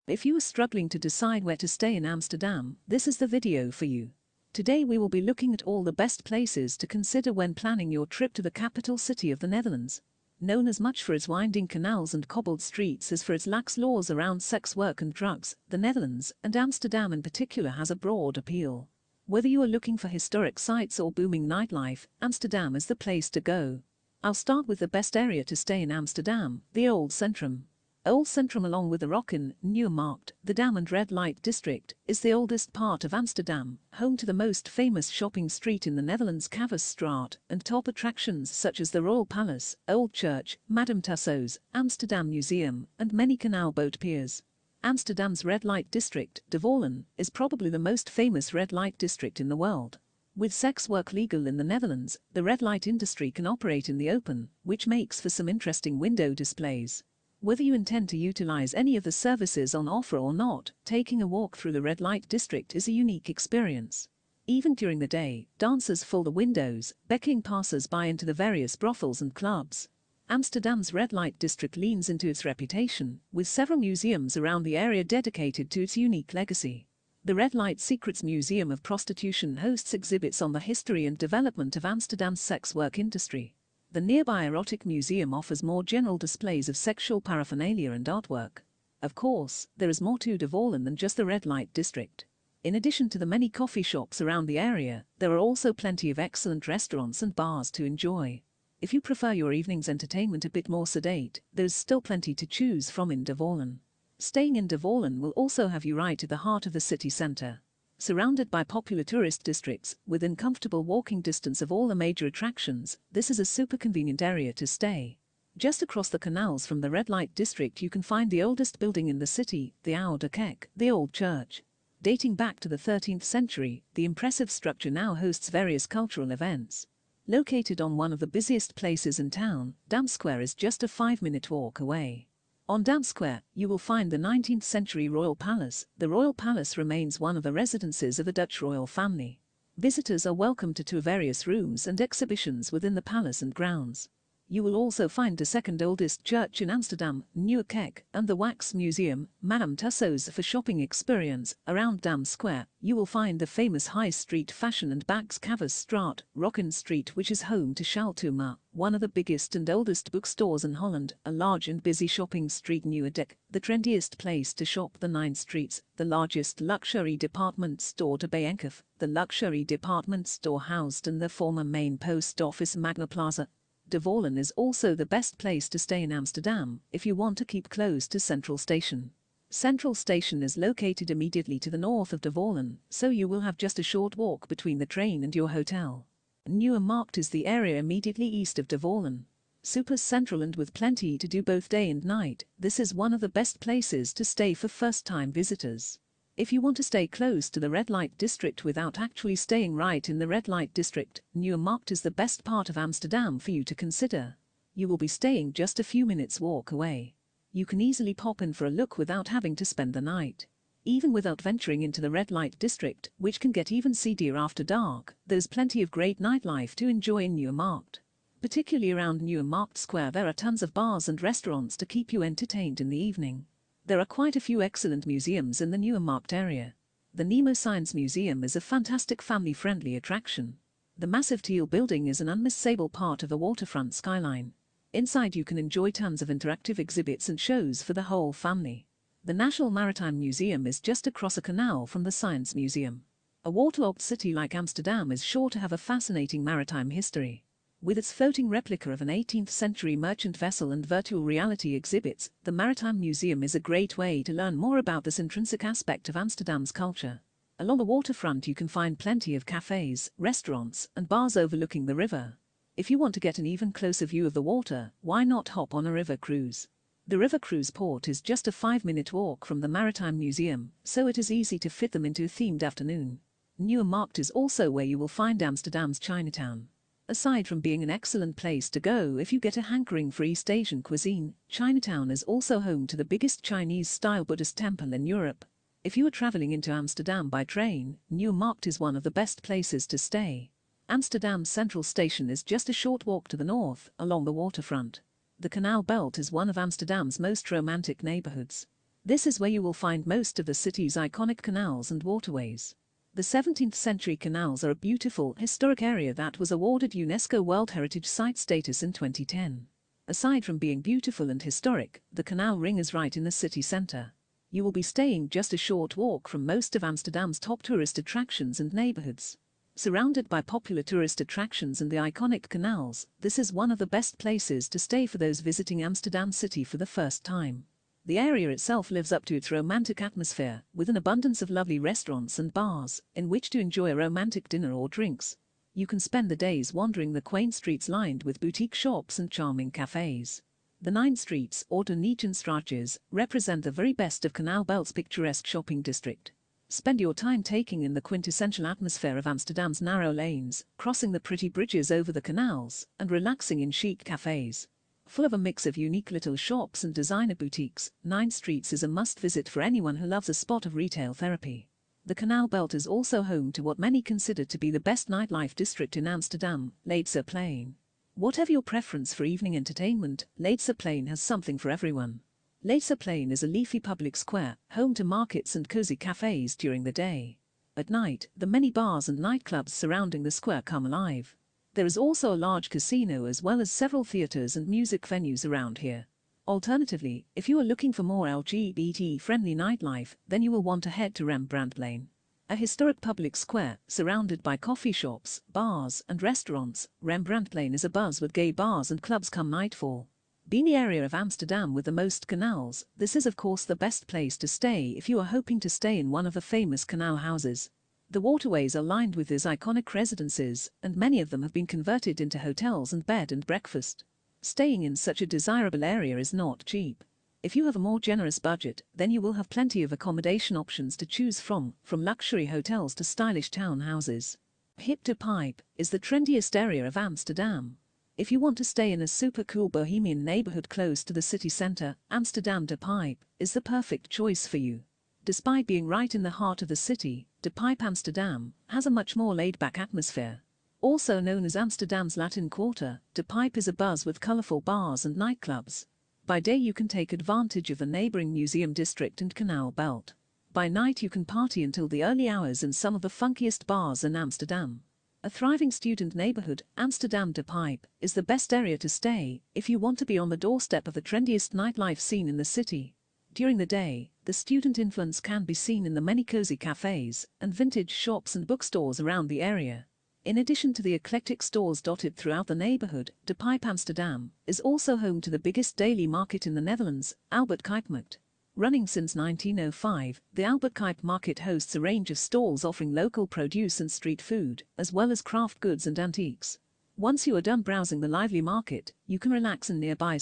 If you are struggling to decide where to stay in Amsterdam, this is the video for you. Today we will be looking at all the best places to consider when planning your trip to the capital city of the Netherlands. Known as much for its winding canals and cobbled streets as for its lax laws around sex work and drugs, the Netherlands, and Amsterdam in particular, has a broad appeal. Whether you are looking for historic sites or booming nightlife, Amsterdam is the place to go. I'll start with the best area to stay in Amsterdam, the Old Centrum. Old Centrum, along with the Rokin, Nieuwe Markt, the Dam and Red Light District, is the oldest part of Amsterdam, home to the most famous shopping street in the Netherlands, Kalverstraat, and top attractions such as the Royal Palace, Old Church, Madame Tussauds, Amsterdam Museum, and many canal boat piers. Amsterdam's red light district, De Wallen, is probably the most famous red light district in the world. With sex work legal in the Netherlands, the red light industry can operate in the open, which makes for some interesting window displays. Whether you intend to utilize any of the services on offer or not, taking a walk through the red light district is a unique experience. Even during the day, dancers fill the windows, beckoning passers-by into the various brothels and clubs. Amsterdam's red light district leans into its reputation, with several museums around the area dedicated to its unique legacy. The Red Light Secrets Museum of Prostitution hosts exhibits on the history and development of Amsterdam's sex work industry. The nearby Erotic Museum offers more general displays of sexual paraphernalia and artwork. Of course, there is more to De Wallen than just the red light district. In addition to the many coffee shops around the area, there are also plenty of excellent restaurants and bars to enjoy. If you prefer your evening's entertainment a bit more sedate, there's still plenty to choose from in De Wallen. Staying in De Wallen will also have you right at the heart of the city centre. Surrounded by popular tourist districts, within comfortable walking distance of all the major attractions, this is a super convenient area to stay. Just across the canals from the red light district you can find the oldest building in the city, the Oude Kerk, the Old Church. Dating back to the 13th century, the impressive structure now hosts various cultural events. Located on one of the busiest places in town, Dam Square is just a 5-minute walk away. On Dam Square, you will find the 19th century Royal Palace. The Royal Palace remains one of the residences of the Dutch royal family. Visitors are welcome to various rooms and exhibitions within the palace and grounds. You will also find the second oldest church in Amsterdam, Nieuwe Kerk, and the Wax Museum, Madame Tussauds. For shopping experience, around Dam Square, you will find the famous high street fashion and bags Kalverstraat, Rokin Street, which is home to Shaltuma, one of the biggest and oldest bookstores in Holland, a large and busy shopping street Nieuwe Dijk, the trendiest place to shop the 9 streets, the largest luxury department store to Bijenkorf, the luxury department store housed in the former main post office Magna Plaza. De Wallen is also the best place to stay in Amsterdam if you want to keep close to Central Station. Central Station is located immediately to the north of De Wallen, so you will have just a short walk between the train and your hotel. Nieuwe Markt is the area immediately east of De Wallen. Super central and with plenty to do both day and night, this is one of the best places to stay for first-time visitors. If you want to stay close to the red light district without actually staying right in the red light district, Nieuwe Markt is the best part of Amsterdam for you to consider. You will be staying just a few minutes walk away. You can easily pop in for a look without having to spend the night. Even without venturing into the red light district, which can get even seedier after dark, there's plenty of great nightlife to enjoy in Nieuwe Markt. Particularly around Nieuwe Markt Square, there are tons of bars and restaurants to keep you entertained in the evening. There are quite a few excellent museums in the Nieuwe Markt area. The Nemo Science Museum is a fantastic family-friendly attraction. The massive teal building is an unmissable part of the waterfront skyline. Inside you can enjoy tons of interactive exhibits and shows for the whole family. The National Maritime Museum is just across a canal from the Science Museum. A waterlogged city like Amsterdam is sure to have a fascinating maritime history. With its floating replica of an 18th century merchant vessel and virtual reality exhibits, the Maritime Museum is a great way to learn more about this intrinsic aspect of Amsterdam's culture. Along the waterfront you can find plenty of cafes, restaurants, and bars overlooking the river. If you want to get an even closer view of the water, why not hop on a river cruise? The River Cruise Port is just a 5-minute walk from the Maritime Museum, so it is easy to fit them into a themed afternoon. Nieuwe Markt is also where you will find Amsterdam's Chinatown. Aside from being an excellent place to go if you get a hankering for East Asian cuisine, Chinatown is also home to the biggest Chinese-style Buddhist temple in Europe. If you are traveling into Amsterdam by train, Nieuwe Markt is one of the best places to stay. Amsterdam's Central Station is just a short walk to the north, along the waterfront. The Canal Belt is one of Amsterdam's most romantic neighborhoods. This is where you will find most of the city's iconic canals and waterways. The 17th century canals are a beautiful, historic area that was awarded UNESCO World Heritage Site status in 2010. Aside from being beautiful and historic, the canal ring is right in the city centre. You will be staying just a short walk from most of Amsterdam's top tourist attractions and neighborhoods. Surrounded by popular tourist attractions and the iconic canals, this is one of the best places to stay for those visiting Amsterdam City for the first time. The area itself lives up to its romantic atmosphere, with an abundance of lovely restaurants and bars in which to enjoy a romantic dinner or drinks. You can spend the days wandering the quaint streets lined with boutique shops and charming cafes. The 9 streets, or de Negenstraatjes, represent the very best of Canal Belt's picturesque shopping district. Spend your time taking in the quintessential atmosphere of Amsterdam's narrow lanes, crossing the pretty bridges over the canals, and relaxing in chic cafes. Full of a mix of unique little shops and designer boutiques, 9 Streets is a must-visit for anyone who loves a spot of retail therapy. The Canal Belt is also home to what many consider to be the best nightlife district in Amsterdam, Leidseplein. Whatever your preference for evening entertainment, Leidseplein has something for everyone. Leidseplein is a leafy public square, home to markets and cozy cafes during the day. At night, the many bars and nightclubs surrounding the square come alive. There is also a large casino as well as several theaters and music venues around here. Alternatively, if you are looking for more LGBT-friendly nightlife, then you will want to head to Rembrandtplein. A historic public square, surrounded by coffee shops, bars, and restaurants, Rembrandtplein is abuzz with gay bars and clubs come nightfall. Being the area of Amsterdam with the most canals, this is of course the best place to stay if you are hoping to stay in one of the famous canal houses. The waterways are lined with these iconic residences, and many of them have been converted into hotels and bed and breakfast. Staying in such a desirable area is not cheap. If you have a more generous budget, then you will have plenty of accommodation options to choose from luxury hotels to stylish townhouses. Hip de Pipe is the trendiest area of Amsterdam. If you want to stay in a super cool bohemian neighborhood close to the city center, Amsterdam De Pipe is the perfect choice for you. Despite being right in the heart of the city, De Pipe Amsterdam has a much more laid-back atmosphere. Also known as Amsterdam's Latin Quarter, De Pipe is abuzz with colorful bars and nightclubs. By day you can take advantage of the neighboring museum district and canal belt. By night you can party until the early hours in some of the funkiest bars in Amsterdam. A thriving student neighborhood, Amsterdam De Pipe is the best area to stay if you want to be on the doorstep of the trendiest nightlife scene in the city. During the day, the student influence can be seen in the many cozy cafes and vintage shops and bookstores around the area. In addition to the eclectic stores dotted throughout the neighborhood, De Pipe Amsterdam is also home to the biggest daily market in the Netherlands, Albert Kuipmarkt. Running since 1905, the Albert Kuip Market hosts a range of stalls offering local produce and street food, as well as craft goods and antiques. Once you are done browsing the lively market, you can relax in nearby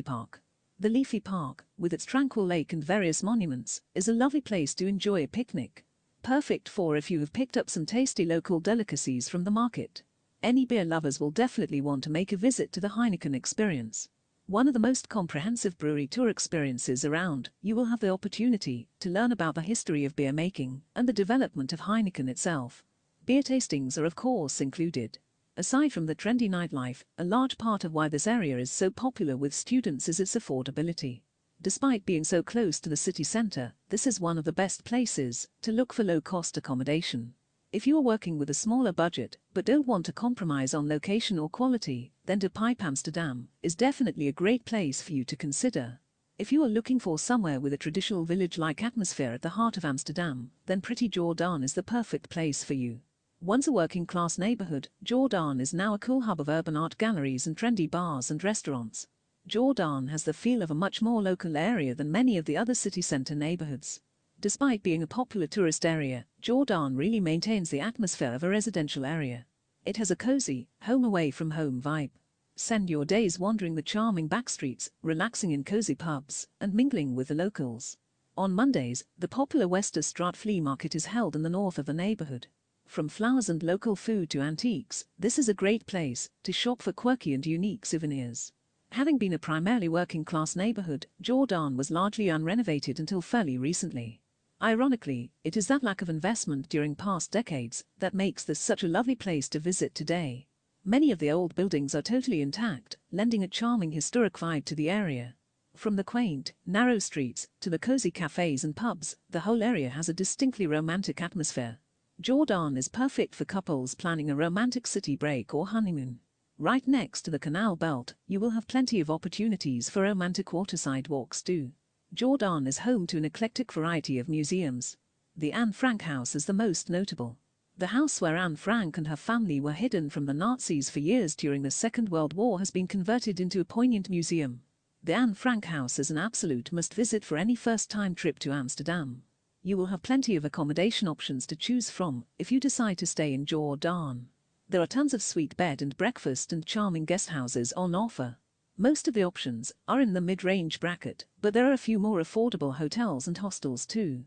Park. The leafy park, with its tranquil lake and various monuments, is a lovely place to enjoy a picnic. Perfect for if you have picked up some tasty local delicacies from the market. Any beer lovers will definitely want to make a visit to the Heineken Experience. One of the most comprehensive brewery tour experiences around, you will have the opportunity to learn about the history of beer making and the development of Heineken itself. Beer tastings are of course included. Aside from the trendy nightlife, a large part of why this area is so popular with students is its affordability. Despite being so close to the city centre, this is one of the best places to look for low-cost accommodation. If you are working with a smaller budget but don't want to compromise on location or quality, then De Pipe Amsterdam is definitely a great place for you to consider. If you are looking for somewhere with a traditional village-like atmosphere at the heart of Amsterdam, then Pretty Jordaan is the perfect place for you. Once a working-class neighborhood, Jordaan is now a cool hub of urban art galleries and trendy bars and restaurants. Jordaan has the feel of a much more local area than many of the other city center neighborhoods. Despite being a popular tourist area, Jordaan really maintains the atmosphere of a residential area. It has a cozy, home-away-from-home vibe. Spend your days wandering the charming backstreets, relaxing in cozy pubs, and mingling with the locals. On Mondays, the popular Westerstraat Flea Market is held in the north of the neighborhood. From flowers and local food to antiques, this is a great place to shop for quirky and unique souvenirs. Having been a primarily working-class neighborhood, Jordaan was largely unrenovated until fairly recently. Ironically, it is that lack of investment during past decades that makes this such a lovely place to visit today. Many of the old buildings are totally intact, lending a charming historic vibe to the area. From the quaint, narrow streets to the cozy cafes and pubs, the whole area has a distinctly romantic atmosphere. Jordaan is perfect for couples planning a romantic city break or honeymoon. Right next to the canal belt, you will have plenty of opportunities for romantic waterside walks too. Jordaan is home to an eclectic variety of museums. The Anne Frank House is the most notable. The house where Anne Frank and her family were hidden from the Nazis for years during the Second World War has been converted into a poignant museum. The Anne Frank House is an absolute must-visit for any first-time trip to Amsterdam. You will have plenty of accommodation options to choose from if you decide to stay in Jordaan. There are tons of sweet bed and breakfast and charming guest houses on offer. Most of the options are in the mid-range bracket, but there are a few more affordable hotels and hostels too.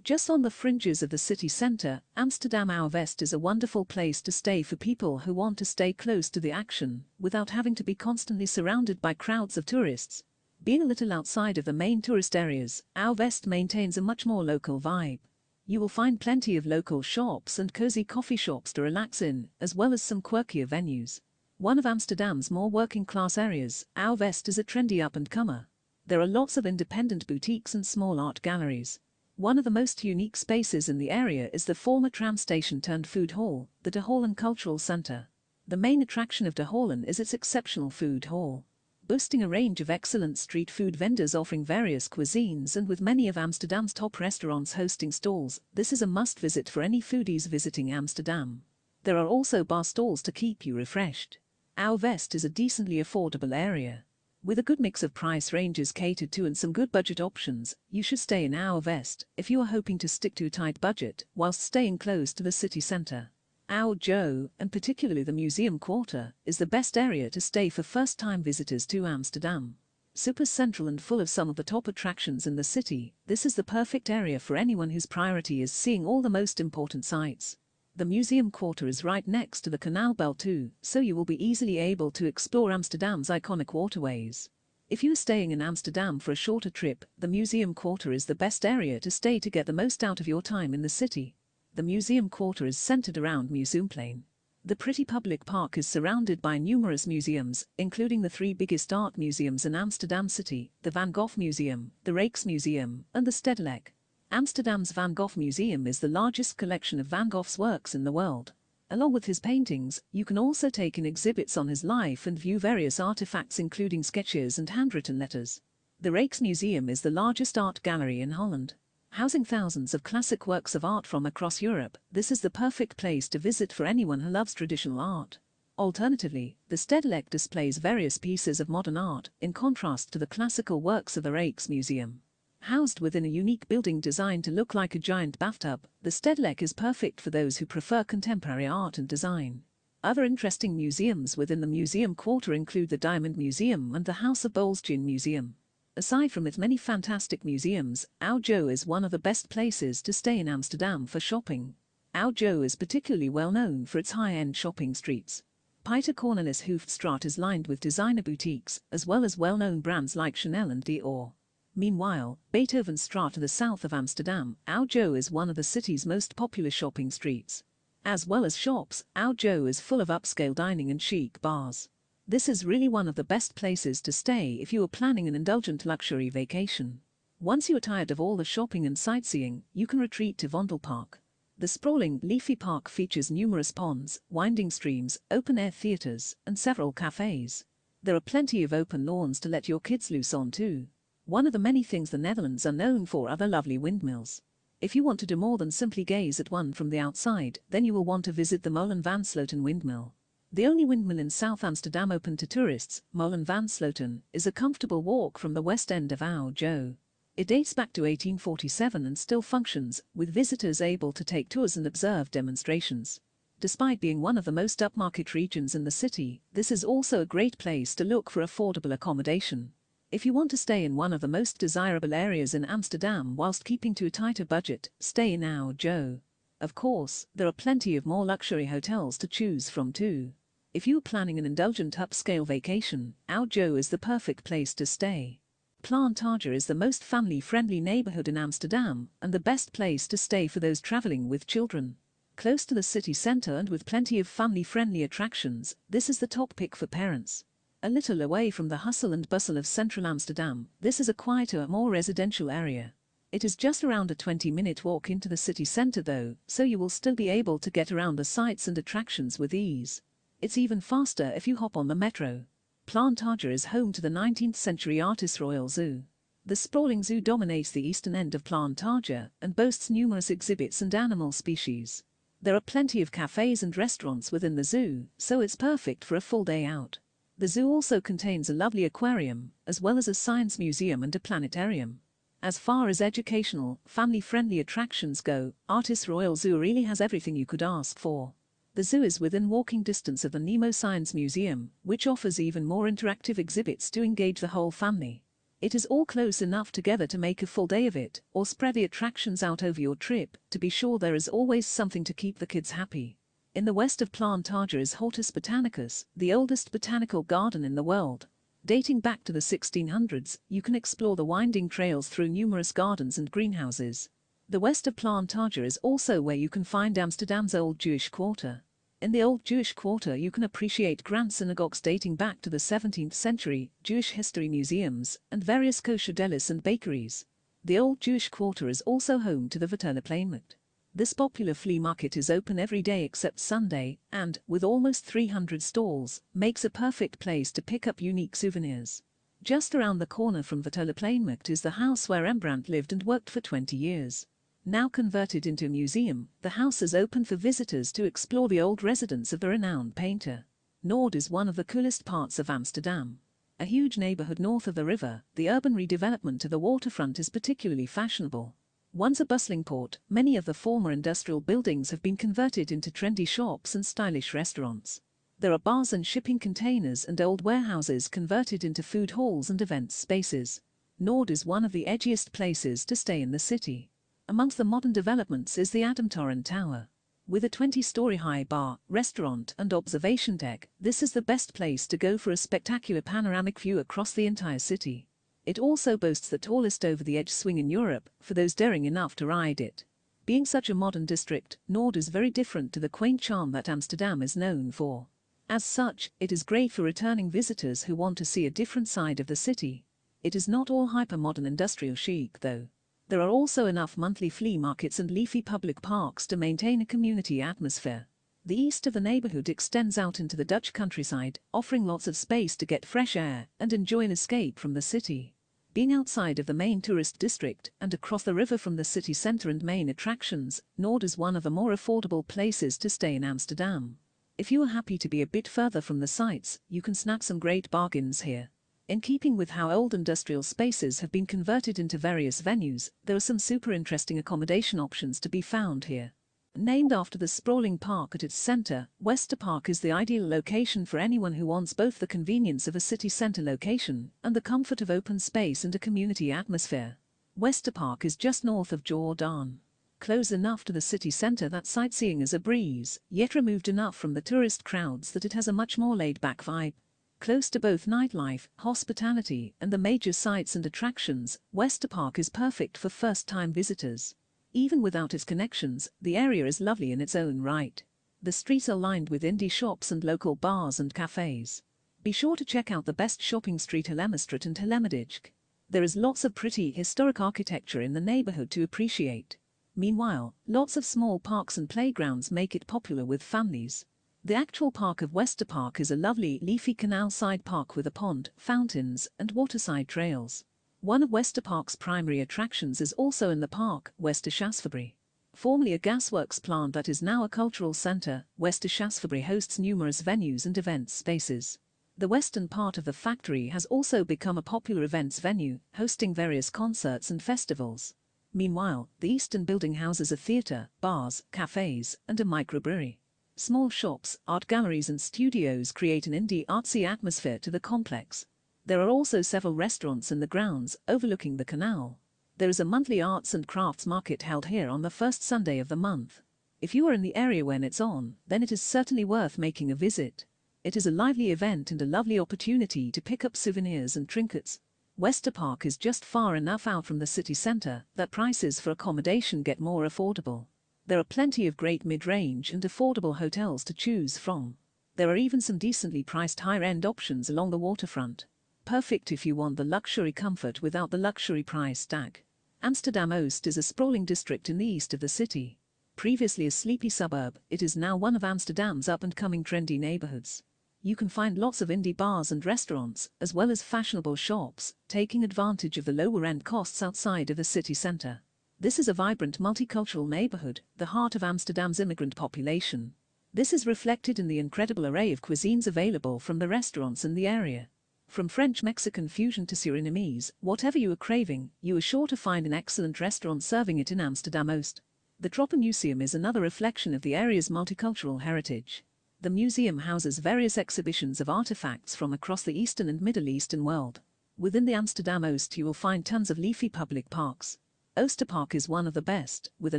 Just on the fringes of the city centre, Amsterdam Ouwest is a wonderful place to stay for people who want to stay close to the action, without having to be constantly surrounded by crowds of tourists. Being a little outside of the main tourist areas, Ouwest maintains a much more local vibe. You will find plenty of local shops and cozy coffee shops to relax in, as well as some quirkier venues. One of Amsterdam's more working-class areas, Ouwest is a trendy up-and-comer. There are lots of independent boutiques and small art galleries. One of the most unique spaces in the area is the former tram station-turned-food hall, the De Hollen Cultural Centre. The main attraction of De Hollen is its exceptional food hall. Boasting a range of excellent street food vendors offering various cuisines and with many of Amsterdam's top restaurants hosting stalls, this is a must-visit for any foodies visiting Amsterdam. There are also bar stalls to keep you refreshed. Ouwest is a decently affordable area. With a good mix of price ranges catered to and some good budget options, you should stay in Ouwest if you are hoping to stick to a tight budget whilst staying close to the city centre. Oude Jo, and particularly the Museum Quarter, is the best area to stay for first-time visitors to Amsterdam. Super central and full of some of the top attractions in the city, this is the perfect area for anyone whose priority is seeing all the most important sights. The Museum Quarter is right next to the Canal Belt too, so you will be easily able to explore Amsterdam's iconic waterways. If you are staying in Amsterdam for a shorter trip, the Museum Quarter is the best area to stay to get the most out of your time in the city. The Museum Quarter is centered around Museumplein. The pretty public park is surrounded by numerous museums, including the three biggest art museums in Amsterdam City, the Van Gogh Museum, the Rijksmuseum, and the Stedelijk. Amsterdam's Van Gogh Museum is the largest collection of Van Gogh's works in the world. Along with his paintings, you can also take in exhibits on his life and view various artifacts including sketches and handwritten letters. The Rijksmuseum is the largest art gallery in Holland. Housing thousands of classic works of art from across Europe, this is the perfect place to visit for anyone who loves traditional art. Alternatively, the Stedelijk displays various pieces of modern art, in contrast to the classical works of the Rijksmuseum. Housed within a unique building designed to look like a giant bathtub, the Stedelijk is perfect for those who prefer contemporary art and design. Other interesting museums within the Museum Quarter include the Diamond Museum and the House of Bolsjeen Museum. Aside from its many fantastic museums, Oude Jo is one of the best places to stay in Amsterdam for shopping. Oude Jo is particularly well known for its high-end shopping streets. Pieter Cornelis Hoofdstraat is lined with designer boutiques, as well as well-known brands like Chanel and Dior. Meanwhile, Beethovenstraat to the south of Amsterdam, Oude Jo is one of the city's most popular shopping streets. As well as shops, Oude Jo is full of upscale dining and chic bars. This is really one of the best places to stay if you are planning an indulgent luxury vacation. Once you are tired of all the shopping and sightseeing, you can retreat to Vondelpark. The sprawling, leafy park features numerous ponds, winding streams, open-air theatres, and several cafes. There are plenty of open lawns to let your kids loose on too. One of the many things the Netherlands are known for are the lovely windmills. If you want to do more than simply gaze at one from the outside, then you will want to visit the Molen van Sloten windmill. The only windmill in South Amsterdam open to tourists, Molen van Sloten, is a comfortable walk from the west end of Oude Jo. It dates back to 1847 and still functions, with visitors able to take tours and observe demonstrations. Despite being one of the most upmarket regions in the city, this is also a great place to look for affordable accommodation. If you want to stay in one of the most desirable areas in Amsterdam whilst keeping to a tighter budget, stay in Oude Jo. Of course, there are plenty of more luxury hotels to choose from too. If you are planning an indulgent upscale vacation, Oude Jo is the perfect place to stay. Plantage is the most family-friendly neighborhood in Amsterdam and the best place to stay for those traveling with children. Close to the city center and with plenty of family-friendly attractions, this is the top pick for parents. A little away from the hustle and bustle of central Amsterdam, this is a quieter, more residential area. It is just around a 20-minute walk into the city centre though, so you will still be able to get around the sights and attractions with ease. It's even faster if you hop on the metro. Plantage is home to the 19th century Artis Royal Zoo. The sprawling zoo dominates the eastern end of Plantage and boasts numerous exhibits and animal species. There are plenty of cafes and restaurants within the zoo, so it's perfect for a full day out. The zoo also contains a lovely aquarium, as well as a science museum and a planetarium. As far as educational, family-friendly attractions go, Artis Royal Zoo really has everything you could ask for. The zoo is within walking distance of the Nemo Science Museum, which offers even more interactive exhibits to engage the whole family. It is all close enough together to make a full day of it, or spread the attractions out over your trip, to be sure there is always something to keep the kids happy. In the west of Plantage is Hortus Botanicus, the oldest botanical garden in the world. Dating back to the 1600s, you can explore the winding trails through numerous gardens and greenhouses. The west of Plantage is also where you can find Amsterdam's Old Jewish Quarter. In the Old Jewish Quarter you can appreciate grand synagogues dating back to the 17th century, Jewish history museums, and various kosher delis and bakeries. The Old Jewish Quarter is also home to the Vertellaplanmarkt. This popular flea market is open every day except Sunday, and, with almost 300 stalls, makes a perfect place to pick up unique souvenirs. Just around the corner from Vertellaplanmarkt is the house where Rembrandt lived and worked for 20 years. Now converted into a museum, the house is open for visitors to explore the old residence of the renowned painter. Noord is one of the coolest parts of Amsterdam. A huge neighborhood north of the river, the urban redevelopment to the waterfront is particularly fashionable. Once a bustling port, many of the former industrial buildings have been converted into trendy shops and stylish restaurants. There are bars and shipping containers and old warehouses converted into food halls and events spaces. Noord is one of the edgiest places to stay in the city. Amongst the modern developments is the Ademtoren Tower. With a 20-story-high bar, restaurant and observation deck, this is the best place to go for a spectacular panoramic view across the entire city. It also boasts the tallest over-the-edge swing in Europe, for those daring enough to ride it. Being such a modern district, Noord is very different to the quaint charm that Amsterdam is known for. As such, it is great for returning visitors who want to see a different side of the city. It is not all hyper-modern industrial chic, though. There are also enough monthly flea markets and leafy public parks to maintain a community atmosphere. The east of the neighborhood extends out into the Dutch countryside, offering lots of space to get fresh air and enjoy an escape from the city. Being outside of the main tourist district and across the river from the city centre and main attractions, Noord is one of the more affordable places to stay in Amsterdam. If you are happy to be a bit further from the sights, you can snag some great bargains here. In keeping with how old industrial spaces have been converted into various venues, there are some super interesting accommodation options to be found here. Named after the sprawling park at its centre, Westerpark is the ideal location for anyone who wants both the convenience of a city centre location and the comfort of open space and a community atmosphere. Westerpark is just north of Jordaan. Close enough to the city centre that sightseeing is a breeze, yet removed enough from the tourist crowds that it has a much more laid-back vibe. Close to both nightlife, hospitality, and the major sites and attractions, Westerpark is perfect for first-time visitors. Even without its connections, the area is lovely in its own right. The streets are lined with indie shops and local bars and cafes. Be sure to check out the best shopping street Hellemerstraat and Hellemerdijk. There is lots of pretty historic architecture in the neighborhood to appreciate. Meanwhile, lots of small parks and playgrounds make it popular with families. The actual park of Westerpark is a lovely leafy canal-side park with a pond, fountains, and waterside trails. One of Westerpark's primary attractions is also in the park, Westerschasfabriek. Formerly a gasworks plant that is now a cultural centre, Westerschasfabriek hosts numerous venues and event spaces. The western part of the factory has also become a popular events venue, hosting various concerts and festivals. Meanwhile, the eastern building houses a theatre, bars, cafes, and a microbrewery. Small shops, art galleries and studios create an indie artsy atmosphere to the complex. There are also several restaurants in the grounds, overlooking the canal. There is a monthly arts and crafts market held here on the first Sunday of the month. If you are in the area when it's on, then it is certainly worth making a visit. It is a lively event and a lovely opportunity to pick up souvenirs and trinkets. Westerpark is just far enough out from the city centre that prices for accommodation get more affordable. There are plenty of great mid-range and affordable hotels to choose from. There are even some decently priced higher-end options along the waterfront. Perfect if you want the luxury comfort without the luxury price tag. Amsterdam-Oost is a sprawling district in the east of the city. Previously a sleepy suburb, it is now one of Amsterdam's up-and-coming trendy neighborhoods. You can find lots of indie bars and restaurants, as well as fashionable shops, taking advantage of the lower rent costs outside of the city center. This is a vibrant multicultural neighborhood, the heart of Amsterdam's immigrant population. This is reflected in the incredible array of cuisines available from the restaurants in the area. From French-Mexican fusion to Surinamese, whatever you are craving, you are sure to find an excellent restaurant serving it in Amsterdam-Oost. The Tropenmuseum is another reflection of the area's multicultural heritage. The museum houses various exhibitions of artifacts from across the Eastern and Middle Eastern world. Within the Amsterdam-Oost you will find tons of leafy public parks. Oosterpark is one of the best, with a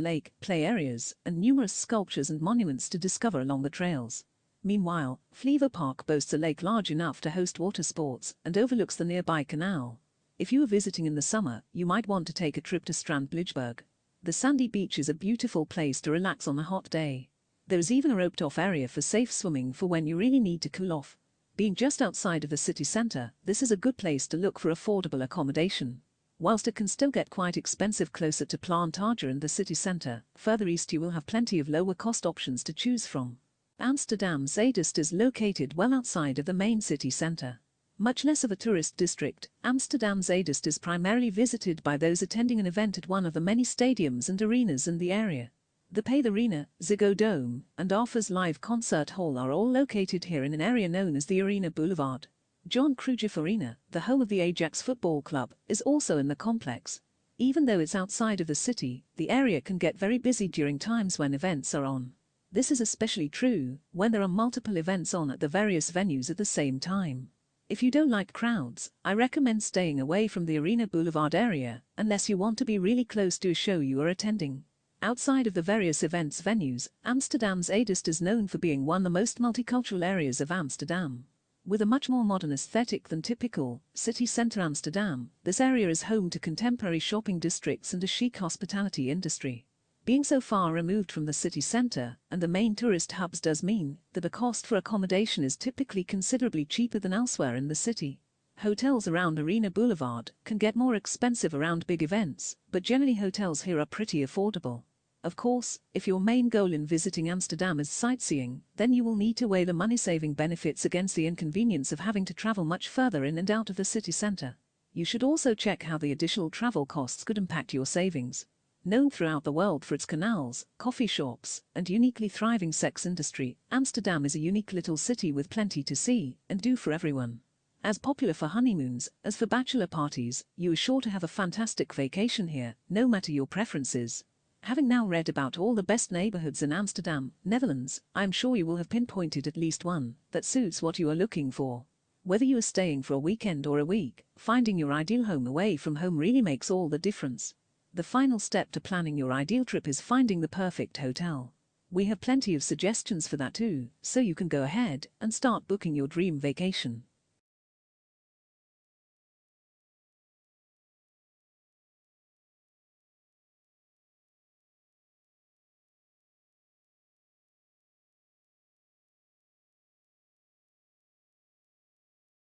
lake, play areas, and numerous sculptures and monuments to discover along the trails. Meanwhile, Flevopark boasts a lake large enough to host water sports and overlooks the nearby canal. If you are visiting in the summer, you might want to take a trip to Strand Blujberg. The sandy beach is a beautiful place to relax on a hot day. There is even a roped-off area for safe swimming for when you really need to cool off. Being just outside of the city center, this is a good place to look for affordable accommodation. Whilst it can still get quite expensive closer to Plantage and the city center, further east you will have plenty of lower-cost options to choose from. Amsterdam Zuidoost is located well outside of the main city center. Much less of a tourist district, Amsterdam Zuidoost is primarily visited by those attending an event at one of the many stadiums and arenas in the area. The Paid Arena, Ziggo Dome, and Arthur's Live Concert Hall are all located here in an area known as the Arena Boulevard. Johan Cruyff Arena, the home of the Ajax Football Club, is also in the complex. Even though it's outside of the city, the area can get very busy during times when events are on. This is especially true when there are multiple events on at the various venues at the same time. If you don't like crowds, I recommend staying away from the Arena Boulevard area, unless you want to be really close to a show you are attending. Outside of the various events venues, Amsterdam Zuidoost is known for being one of the most multicultural areas of Amsterdam. With a much more modern aesthetic than typical city centre Amsterdam, this area is home to contemporary shopping districts and a chic hospitality industry. Being so far removed from the city centre and the main tourist hubs does mean that the cost for accommodation is typically considerably cheaper than elsewhere in the city. Hotels around Arena Boulevard can get more expensive around big events, but generally hotels here are pretty affordable. Of course, if your main goal in visiting Amsterdam is sightseeing, then you will need to weigh the money-saving benefits against the inconvenience of having to travel much further in and out of the city centre. You should also check how the additional travel costs could impact your savings. Known throughout the world for its canals, coffee shops, and uniquely thriving sex industry, Amsterdam is a unique little city with plenty to see and do for everyone. As popular for honeymoons as for bachelor parties, you are sure to have a fantastic vacation here, no matter your preferences. Having now read about all the best neighborhoods in Amsterdam, Netherlands, I am sure you will have pinpointed at least one that suits what you are looking for. Whether you are staying for a weekend or a week, finding your ideal home away from home really makes all the difference. The final step to planning your ideal trip is finding the perfect hotel. We have plenty of suggestions for that too, so you can go ahead and start booking your dream vacation.